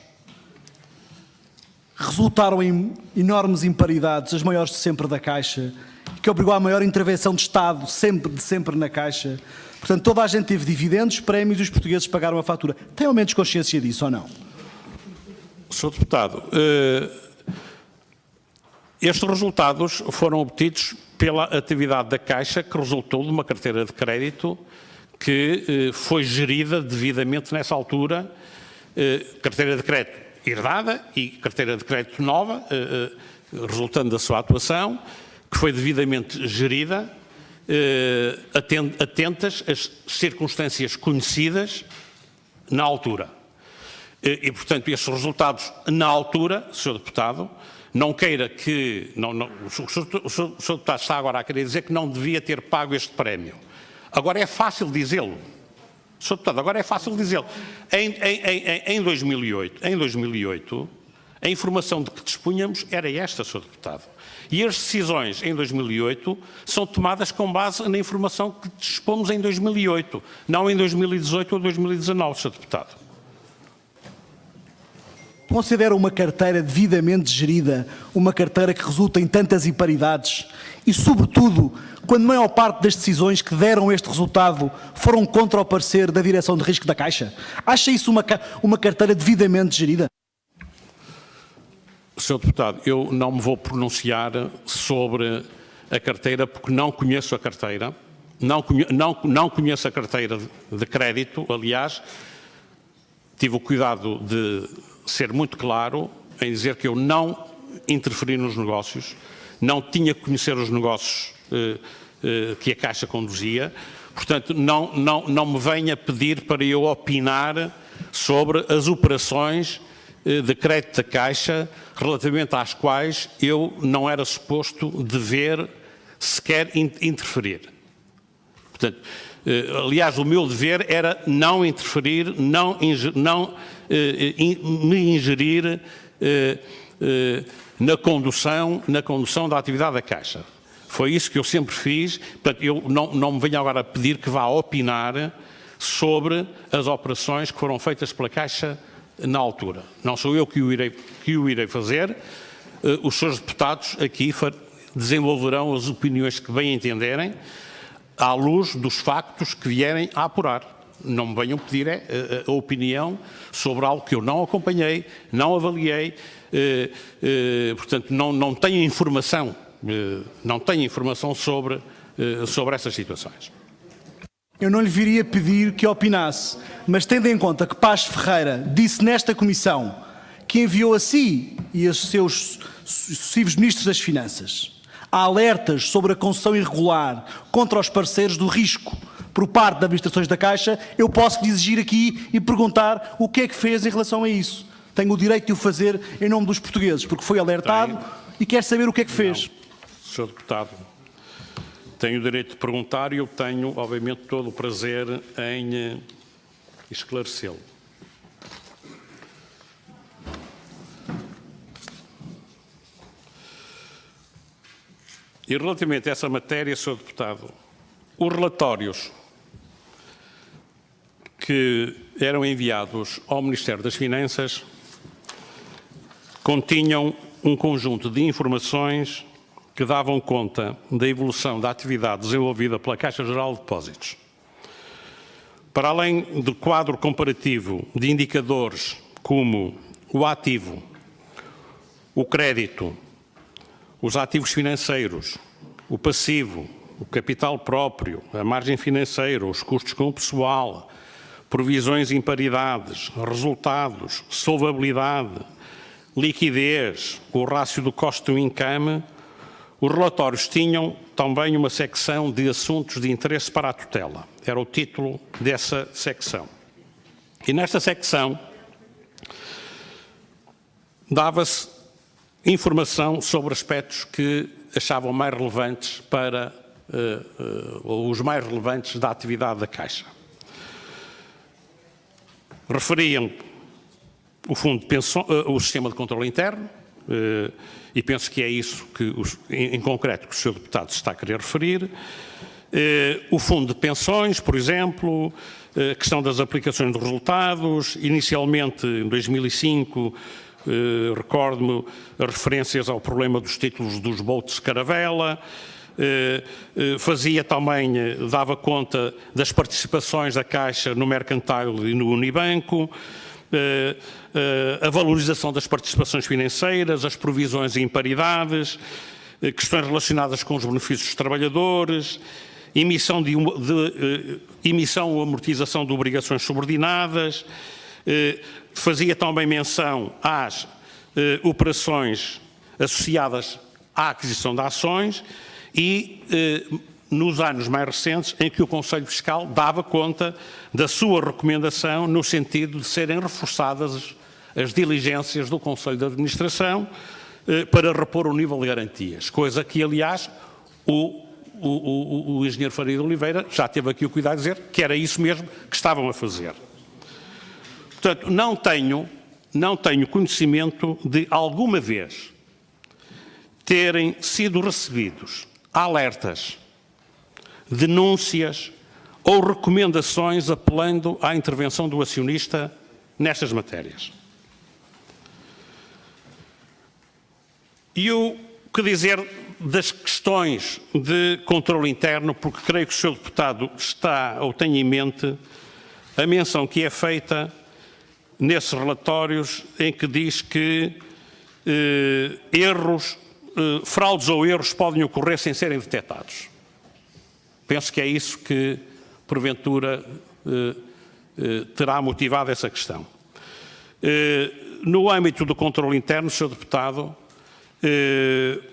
resultaram em enormes imparidades, as maiores de sempre da Caixa, que obrigou à maior intervenção de Estado de sempre na Caixa? Portanto, toda a gente teve dividendos, prémios e os portugueses pagaram a fatura. Tem ao menos consciência disso ou não? Sr. Deputado, estes resultados foram obtidos pela atividade da Caixa, que resultou de uma carteira de crédito que foi gerida devidamente nessa altura, carteira de crédito herdada e carteira de crédito nova, resultando da sua atuação, que foi devidamente gerida, atentas às circunstâncias conhecidas na altura. E, portanto, esses resultados na altura, Sr. Deputado, não queira que... o Sr. Deputado está agora a querer dizer que não devia ter pago este prémio. Agora é fácil dizê-lo. Sr. Deputado, agora é fácil dizê-lo. Em 2008, a informação de que dispunhamos era esta, Sr. Deputado. E as decisões em 2008 são tomadas com base na informação que dispomos em 2008, não em 2018 ou 2019, Sr. Deputado. Considera uma carteira devidamente gerida, uma carteira que resulta em tantas imparidades e, sobretudo, quando a maior parte das decisões que deram este resultado foram contra o parecer da Direção de Risco da Caixa? Acha isso uma carteira devidamente gerida? Sr. Deputado, eu não me vou pronunciar sobre a carteira porque não conheço a carteira, não conheço a carteira de crédito. Aliás, tive o cuidado de ser muito claro em dizer que eu não interferi nos negócios, não tinha que conhecer os negócios que a Caixa conduzia, portanto não me venha pedir para eu opinar sobre as operações de crédito da Caixa, relativamente às quais eu não era suposto dever sequer interferir. Portanto, aliás, o meu dever era não interferir, não me ingerir na condução da atividade da Caixa. Foi isso que eu sempre fiz. Portanto, eu não me venho agora a pedir que vá opinar sobre as operações que foram feitas pela Caixa na altura. Não sou eu que o irei fazer. Os senhores deputados aqui desenvolverão as opiniões que bem entenderem, à luz dos factos que vierem a apurar. Não me venham pedir a opinião sobre algo que eu não acompanhei, não avaliei, portanto, não tenho informação, sobre essas situações. Eu não lhe viria pedir que opinasse, mas tendo em conta que Paz Ferreira disse nesta comissão que enviou a si e aos seus sucessivos ministros das Finanças alertas sobre a concessão irregular contra os parceiros do risco por parte das administrações da Caixa, eu posso lhe exigir aqui e perguntar o que é que fez em relação a isso. Tenho o direito de o fazer em nome dos portugueses, porque foi alertado e quer saber o que é que fez. Não, Sr. Deputado, tenho o direito de perguntar e eu tenho, obviamente, todo o prazer em esclarecê-lo. E relativamente a essa matéria, Sr. Deputado, os relatórios que eram enviados ao Ministério das Finanças continham um conjunto de informações que davam conta da evolução da atividade desenvolvida pela Caixa Geral de Depósitos. Para além do quadro comparativo de indicadores como o ativo, o crédito, os ativos financeiros, o passivo, o capital próprio, a margem financeira, os custos com o pessoal, provisões e imparidades, resultados, solvabilidade, liquidez, o rácio do cost to income, os relatórios tinham também uma secção de assuntos de interesse para a tutela. Era o título dessa secção. E nesta secção dava-se informação sobre aspectos que achavam mais relevantes para os mais relevantes da atividade da Caixa. Referiam o fundo de pensões, o sistema de controle interno, e penso que é isso que, em concreto, que o Sr. Deputado se está a querer referir, o fundo de pensões, por exemplo, a questão das aplicações de resultados, inicialmente em 2005, recordo-me as referências ao problema dos títulos dos boats Caravela, fazia também, dava conta das participações da Caixa no Mercantile e no Unibanco, a valorização das participações financeiras, as provisões e imparidades, questões relacionadas com os benefícios dos trabalhadores, emissão ou amortização de obrigações subordinadas, fazia também menção às operações associadas à aquisição de ações e nos anos mais recentes em que o Conselho Fiscal dava conta da sua recomendação no sentido de serem reforçadas as diligências do Conselho de Administração para repor o nível de garantias, coisa que, aliás, o engenheiro Faria de Oliveira já teve aqui o cuidado de dizer que era isso mesmo que estavam a fazer. Portanto, não tenho conhecimento de alguma vez terem sido recebidos alertas, denúncias ou recomendações apelando à intervenção do acionista nestas matérias. E o que dizer das questões de controle interno, porque creio que o Sr. Deputado está ou tem em mente a menção que é feita nesses relatórios em que diz que fraudes ou erros podem ocorrer sem serem detectados. Penso que é isso que, porventura, terá motivado essa questão. No âmbito do controle interno, Sr. Deputado,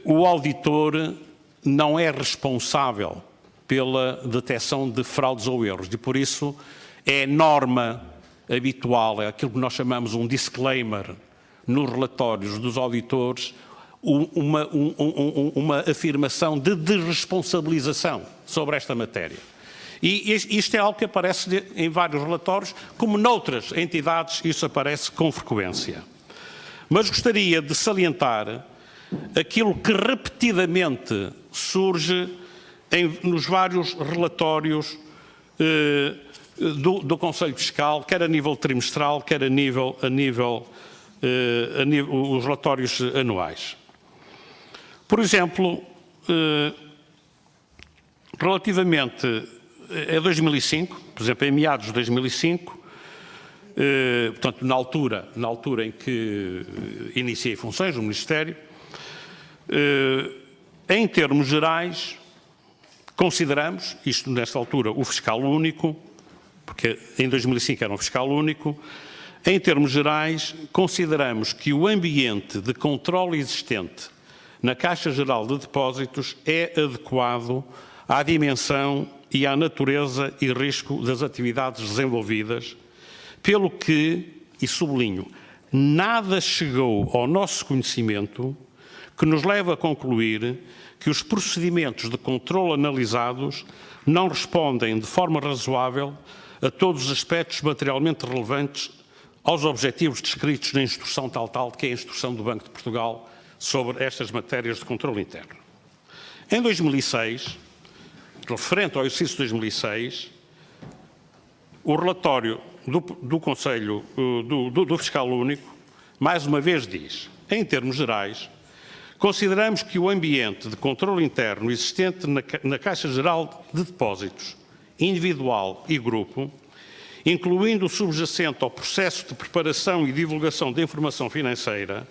o auditor não é responsável pela detecção de fraudes ou erros e, por isso, é norma habitual, é aquilo que nós chamamos um disclaimer nos relatórios dos auditores, uma afirmação de desresponsabilização sobre esta matéria. E isto é algo que aparece em vários relatórios, como noutras entidades isso aparece com frequência. Mas gostaria de salientar aquilo que repetidamente surge nos vários relatórios do Conselho Fiscal, quer a nível trimestral, quer a nível os relatórios anuais. Por exemplo, relativamente a 2005, por exemplo, em meados de 2005, portanto, na altura em que iniciei funções no Ministério, em termos gerais, consideramos, isto nesta altura, o fiscal único, porque em 2005 era um fiscal único, em termos gerais, consideramos que o ambiente de controle existente na Caixa Geral de Depósitos é adequado à dimensão e à natureza e risco das atividades desenvolvidas, pelo que, e sublinho, nada chegou ao nosso conhecimento que nos leva a concluir que os procedimentos de controle analisados não respondem de forma razoável a todos os aspectos materialmente relevantes aos objetivos descritos na instrução tal, que é a instrução do Banco de Portugal sobre estas matérias de controle interno. Em 2006, referente ao exercício de 2006, o relatório do Conselho do Fiscal Único, mais uma vez diz, em termos gerais, consideramos que o ambiente de controle interno existente na Caixa Geral de Depósitos, individual e grupo, incluindo o subjacente ao processo de preparação e divulgação de informação financeira,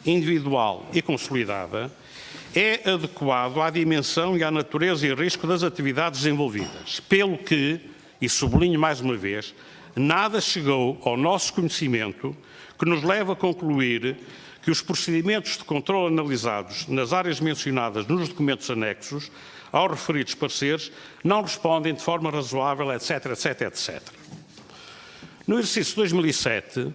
individual e consolidada, é adequado à dimensão e à natureza e risco das atividades desenvolvidas, pelo que, e sublinho mais uma vez, nada chegou ao nosso conhecimento que nos leva a concluir que os procedimentos de controle analisados nas áreas mencionadas nos documentos anexos aos referidos pareceres não respondem de forma razoável, etc, etc, etc. No exercício de 2007,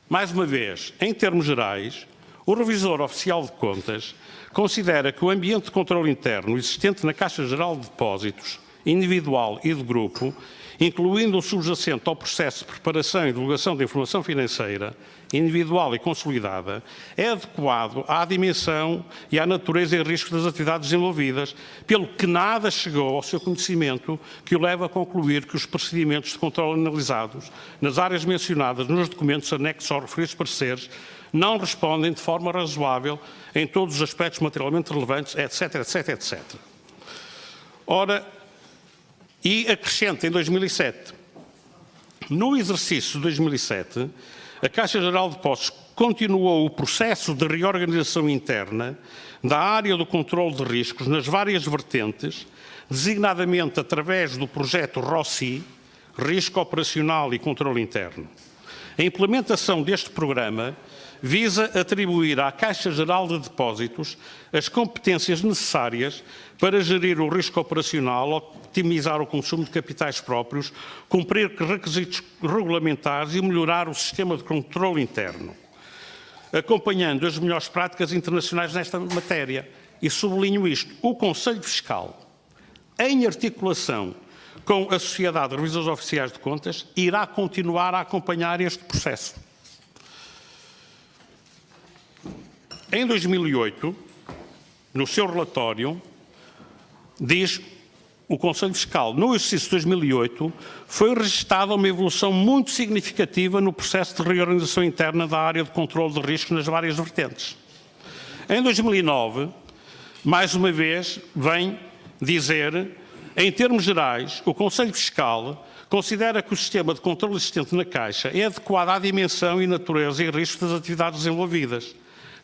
mais uma vez, em termos gerais, o Revisor Oficial de Contas considera que o ambiente de controle interno existente na Caixa Geral de Depósitos, individual e de grupo, incluindo o subjacente ao processo de preparação e divulgação de informação financeira, individual e consolidada, é adequado à dimensão e à natureza e risco das atividades desenvolvidas, pelo que nada chegou ao seu conhecimento que o leva a concluir que os procedimentos de controle analisados nas áreas mencionadas nos documentos anexos aos referidos pareceres não respondem de forma razoável em todos os aspectos materialmente relevantes, etc, etc, etc. Ora, e acrescenta em 2007, no exercício de 2007, a Caixa Geral de Depósitos continuou o processo de reorganização interna da área do controle de riscos nas várias vertentes, designadamente através do projeto ROCI, Risco Operacional e Controle Interno. A implementação deste programa visa atribuir à Caixa Geral de Depósitos as competências necessárias para gerir o risco operacional, optimizar o consumo de capitais próprios, cumprir requisitos regulamentares e melhorar o sistema de controle interno, acompanhando as melhores práticas internacionais nesta matéria. E sublinho isto, o Conselho Fiscal, em articulação com a Sociedade de Revisores Oficiais de Contas, irá continuar a acompanhar este processo. Em 2008, no seu relatório, diz o Conselho Fiscal, no exercício de 2008, foi registada uma evolução muito significativa no processo de reorganização interna da área de controle de riscos nas várias vertentes. Em 2009, mais uma vez, vem dizer, em termos gerais, o Conselho Fiscal considera que o sistema de controle existente na Caixa é adequado à dimensão e natureza e risco das atividades desenvolvidas.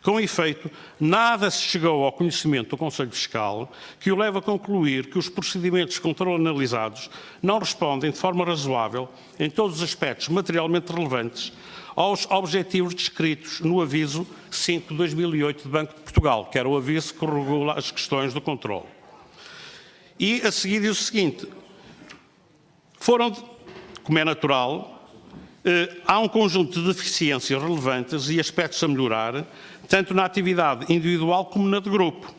Com efeito, nada se chegou ao conhecimento do Conselho Fiscal que o leva a concluir que os procedimentos de controle analisados não respondem de forma razoável, em todos os aspectos materialmente relevantes, aos objetivos descritos no aviso 5 de 2008 do Banco de Portugal, que era o aviso que regula as questões do controle. E a seguir diz o seguinte, como é natural, há um conjunto de deficiências relevantes e aspectos a melhorar, tanto na atividade individual como na de grupo.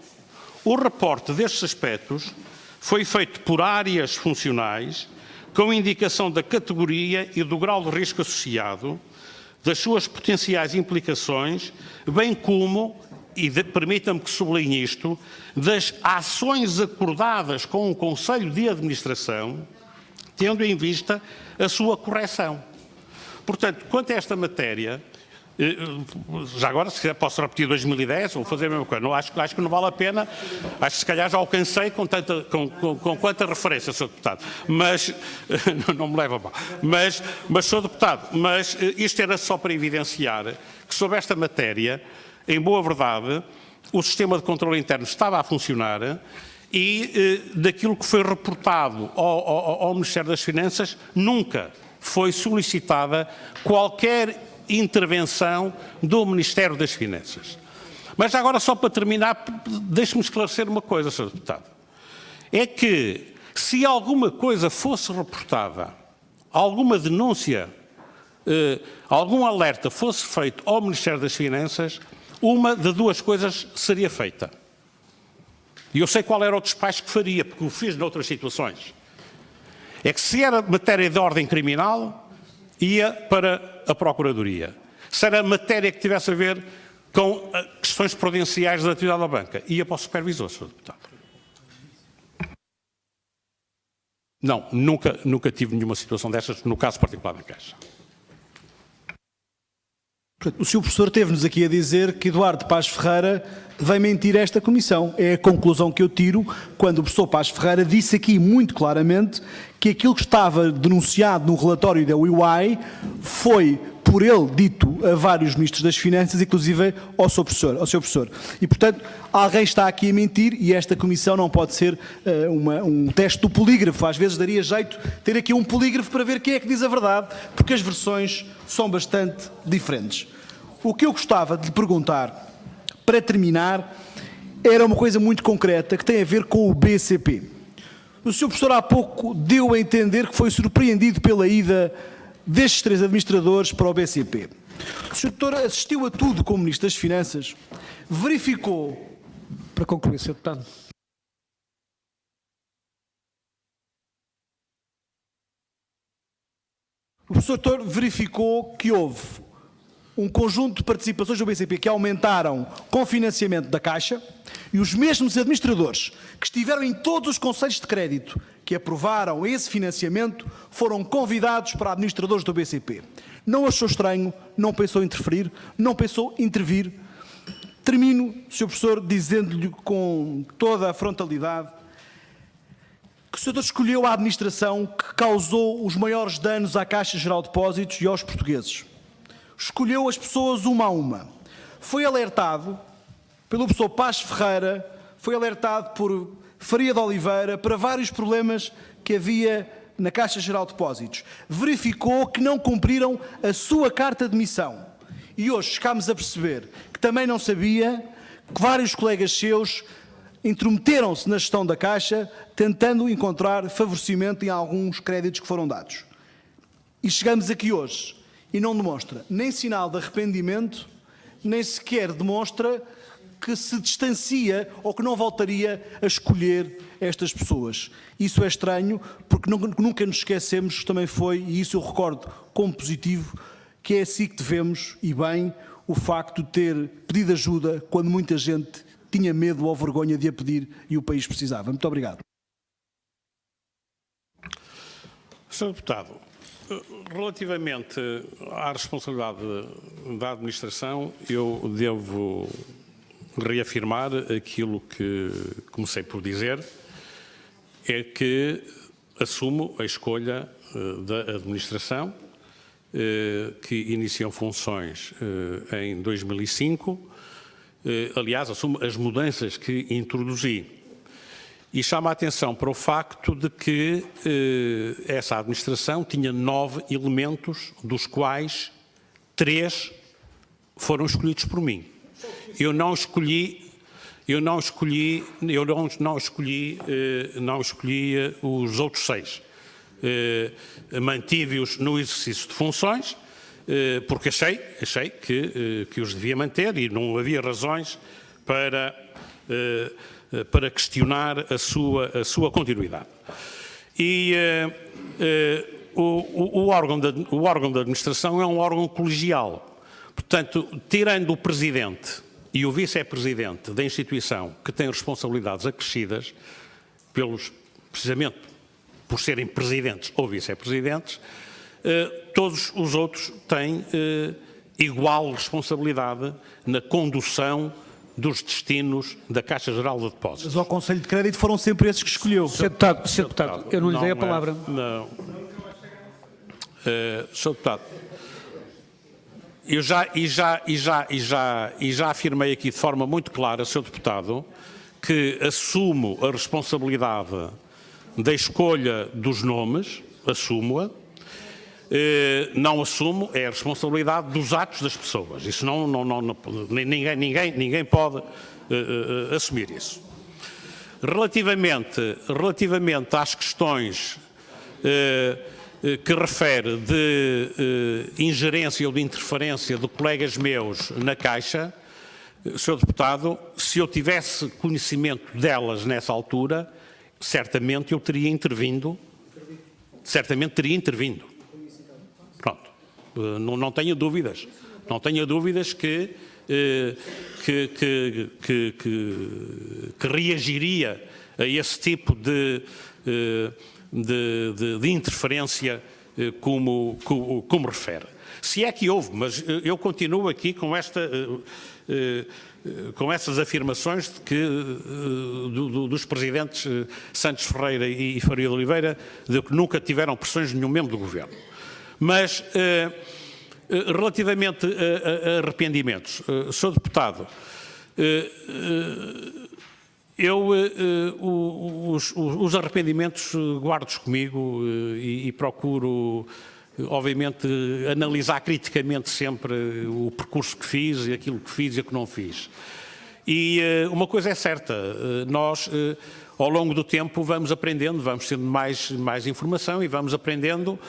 O reporte destes aspectos foi feito por áreas funcionais, com indicação da categoria e do grau de risco associado, das suas potenciais implicações, bem como, e permita-me que sublinhe isto, das ações acordadas com o Conselho de Administração, tendo em vista a sua correção. Portanto, quanto a esta matéria, Já agora, se quiser, posso repetir 2010 ou fazer a mesma coisa. Não, acho que não vale a pena. Acho que se calhar já alcancei com quanta referência, Sr. Deputado. Mas, não me leva a mal. Mas, Sr. Deputado, mas isto era só para evidenciar que sobre esta matéria, em boa verdade, o sistema de controle interno estava a funcionar e daquilo que foi reportado ao Ministério das Finanças, nunca foi solicitada qualquer intervenção do Ministério das Finanças. Mas agora, só para terminar, deixe-me esclarecer uma coisa, Sr. Deputado. É que, se alguma coisa fosse reportada, alguma denúncia, algum alerta fosse feito ao Ministério das Finanças, uma de duas coisas seria feita. E eu sei qual era o despacho que faria, porque o fiz noutras situações. É que, se era matéria de ordem criminal, ia para a Procuradoria. Se era matéria que tivesse a ver com questões prudenciais da atividade da banca, ia para o Supervisor, Sr. Deputado. Não, nunca tive nenhuma situação destas, no caso particular da Caixa. O Sr. Professor teve-nos aqui a dizer que Eduardo Paz Ferreira vai mentir a esta Comissão. É a conclusão que eu tiro quando o professor Paz Ferreira disse aqui muito claramente que aquilo que estava denunciado no relatório da UI foi, por ele, dito a vários ministros das Finanças, inclusive ao Sr. Professor. E, portanto, alguém está aqui a mentir e esta Comissão não pode ser um teste do polígrafo. Às vezes daria jeito ter aqui um polígrafo para ver quem é que diz a verdade, porque as versões são bastante diferentes. O que eu gostava de lhe perguntar, para terminar, era uma coisa muito concreta que tem a ver com o BCP. O Sr. Professor há pouco deu a entender que foi surpreendido pela ida destes 3 administradores para o BCP. O Sr. Doutor assistiu a tudo como Ministro das Finanças, verificou... Para concluir, Sr. Deputado. O professor Doutor verificou que houve um conjunto de participações do BCP que aumentaram com financiamento da Caixa e os mesmos administradores que estiveram em todos os conselhos de crédito que aprovaram esse financiamento foram convidados para administradores do BCP. Não achou estranho, não pensou interferir, não pensou intervir. Termino, Sr. Professor, dizendo-lhe com toda a frontalidade que o Sr. Doutor escolheu a administração que causou os maiores danos à Caixa Geral de Depósitos e aos portugueses. Escolheu as pessoas uma a uma. Foi alertado pelo professor Paz Ferreira, foi alertado por Faria de Oliveira para vários problemas que havia na Caixa Geral de Depósitos. Verificou que não cumpriram a sua carta de missão. E hoje chegámos a perceber que também não sabia que vários colegas seus intrometeram-se na gestão da Caixa, tentando encontrar favorecimento em alguns créditos que foram dados. E chegamos aqui hoje e não demonstra nem sinal de arrependimento, nem sequer demonstra que se distancia ou que não voltaria a escolher estas pessoas. Isso é estranho, porque nunca nos esquecemos, também foi, e isso eu recordo como positivo, que é assim que devemos, e bem, o facto de ter pedido ajuda quando muita gente tinha medo ou vergonha de a pedir e o país precisava. Muito obrigado. Sr. Deputado, relativamente à responsabilidade da administração, eu devo reafirmar aquilo que comecei por dizer, é que assumo a escolha da administração, que iniciou funções em 2005, aliás, assumo as mudanças que introduzi. E chama a atenção para o facto de que essa administração tinha 9 elementos, dos quais 3 foram escolhidos por mim. Eu não escolhi os outros 6. Mantive-os no exercício de funções, porque achei que os devia manter e não havia razões para questionar a sua continuidade. E o órgão da administração é um órgão colegial. Portanto, tirando o presidente e o vice-presidente da instituição, que têm responsabilidades acrescidas, precisamente por serem presidentes ou vice-presidentes, todos os outros têm igual responsabilidade na condução dos destinos da Caixa Geral de Depósitos. Mas ao Conselho de Crédito foram sempre esses que escolheu. Sr. Deputado, eu não lhe dei a palavra. Não. Sr. Deputado, eu já afirmei aqui de forma muito clara, Sr. Deputado, que assumo a responsabilidade da escolha dos nomes, assumo-a. Não assumo é a responsabilidade dos atos das pessoas. Isso ninguém pode assumir isso. Relativamente às questões que refere de ingerência ou de interferência de colegas meus na Caixa, Sr. Deputado, se eu tivesse conhecimento delas nessa altura, certamente eu teria intervindo. Certamente teria intervindo. Pronto. Não tenho dúvidas. Não tenho dúvidas que reagiria a esse tipo de interferência como refere. Se é que houve, mas eu continuo aqui com essas afirmações de que, dos presidentes Santos Ferreira e Faria de Oliveira, de que nunca tiveram pressões de nenhum membro do Governo. Mas, relativamente a arrependimentos, Sr. Deputado, os arrependimentos guardo-os comigo e procuro, obviamente, analisar criticamente sempre o percurso que fiz, e aquilo que fiz e o que não fiz. E uma coisa é certa, nós, ao longo do tempo, vamos aprendendo, vamos tendo mais informação e vamos aprendendo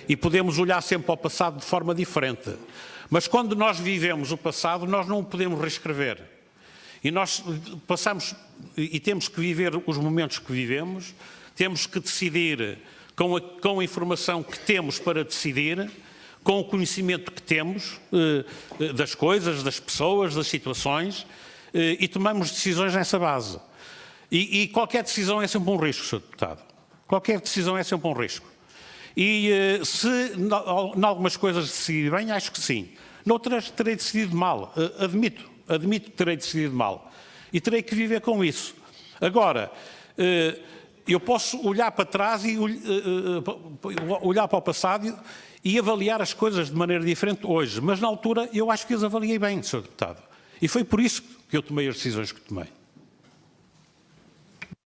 e podemos olhar sempre ao passado de forma diferente. Mas quando nós vivemos o passado, nós não o podemos reescrever. E nós passamos e temos que viver os momentos que vivemos, temos que decidir com a informação que temos para decidir, com o conhecimento que temos das coisas, das pessoas, das situações, e tomamos decisões nessa base. E qualquer decisão é sempre um risco, Sr. Deputado. Qualquer decisão é sempre um risco. E se em algumas coisas decidir bem, acho que sim. Noutras terei decidido mal, admito que terei decidido mal. E terei que viver com isso. Agora, eu posso olhar para trás e olhar para o passado e avaliar as coisas de maneira diferente hoje. Mas na altura eu acho que as avaliei bem, Sr. Deputado. E foi por isso que eu tomei as decisões que tomei.